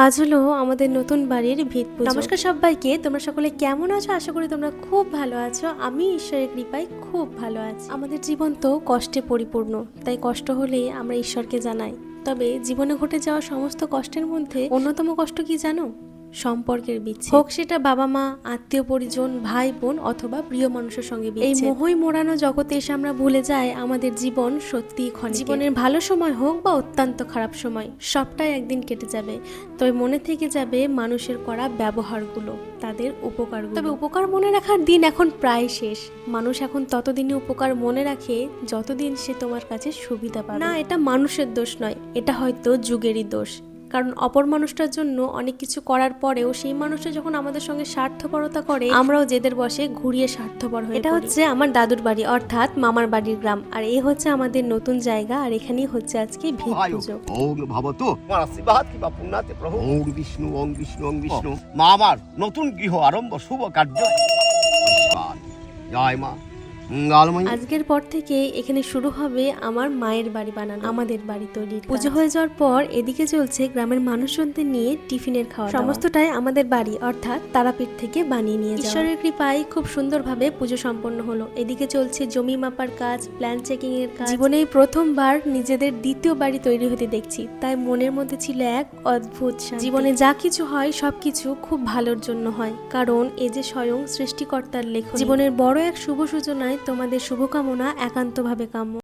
আজ হলো আমাদের নতুন বাড়ির ভিত পুজো। নমস্কার সবাইকে, তোমরা সকলে কেমন আছো? আশা করি তোমরা খুব ভালো আছো। আমি ঈশ্বরের কৃপায় খুব ভালো আছি। আমাদের জীবন তো কষ্টে পরিপূর্ণ, তাই কষ্ট হলেই আমরা ঈশ্বরকে জানাই। তবে জীবনে ঘটে যাওয়া সমস্ত কষ্টের মধ্যে অন্যতম কষ্ট কি জানো? সম্পর্কের বিচ্ছেদ। হোক সেটা বাবা মা, আত্মীয় পরিজন, ভাই বোন অথবা প্রিয় মানুষের সঙ্গে বিচ্ছেদ। এই মোহই মোড়ানো জগতে এসে আমরা ভুলে যাই আমাদের জীবন সত্যিই ক্ষণিকের। জীবনের ভালো সময় হোক বা অত্যন্ত খারাপ সময়, সবটাই একদিন কেটে যাবে। তবে মনে থেকে যাবে মানুষের করা ব্যবহারগুলো, তাদের উপকারগুলো। তবে উপকার মনে রাখার দিন এখন প্রায় শেষ। মানুষ এখন ততদিনই উপকার মনে রাখে যতদিন সে তোমার কাছে সুবিধা পাবে। না, এটা মানুষের দোষ নয়, এটা হয়তো যুগেরই দোষ। কারণ অপর মানুষটার জন্য অনেক কিছু করার পরেও সেই মানুষটা যখন আমাদের সঙ্গে স্বার্থপরতা করে, আমরাও জেদের বসে ঘুরিয়ে স্বার্থপর হয়ে। এটা হচ্ছে আমার দাদুর বাড়ি, অর্থাৎ মামার বাড়ির গ্রাম। আর এই হচ্ছে আমাদের নতুন জায়গা, আর এখানেই হচ্ছে আজকে ভিত পুজো। ওম ভবতু তোমার আশীর্বাদ কিংবা পুণ্যাতে প্রভু। ওম বিষ্ণু ওম বিষ্ণু ওম বিষ্ণু। মা আমার নতুন গৃহ আরম্ভ শুভ কার্য। জয় মা মঙ্গলময়ী। আজকের পর থেকে এখানে শুরু হবে আমার মায়ের বাড়ি বানানো, আমাদের বাড়ি তৈরির। পুজো হয়ে যাওয়ার পর এদিকে চলছে গ্রামের মানুষজনদের নিয়ে টিফিনের খাওয়া। সমস্তটাই আমাদের বাড়ি অর্থাৎ তারাপীঠ থেকে বানিয়ে নিয়ে যাওয়া। ঈশ্বরের কৃপায় খুব সুন্দরভাবে পুজো সম্পন্ন হলো। এদিকে চলছে জমি মাপার কাজ, প্ল্যান চেকিং এর কাজ। জীবনে প্রথমবার নিজেদের দ্বিতীয় বাড়ি তৈরি হতে দেখছি, তাই মনের মধ্যে ছিল এক অদ্ভুত শান্তি। জীবনে যা কিছু হয় সবকিছু খুব ভালোর জন্য হয়, কারণ এ যে স্বয়ং সৃষ্টিকর্তার লেখনী। জীবনের বড় এক শুভ সূচনায় তোমাদের শুভকামনা একান্তভাবে কাম্য।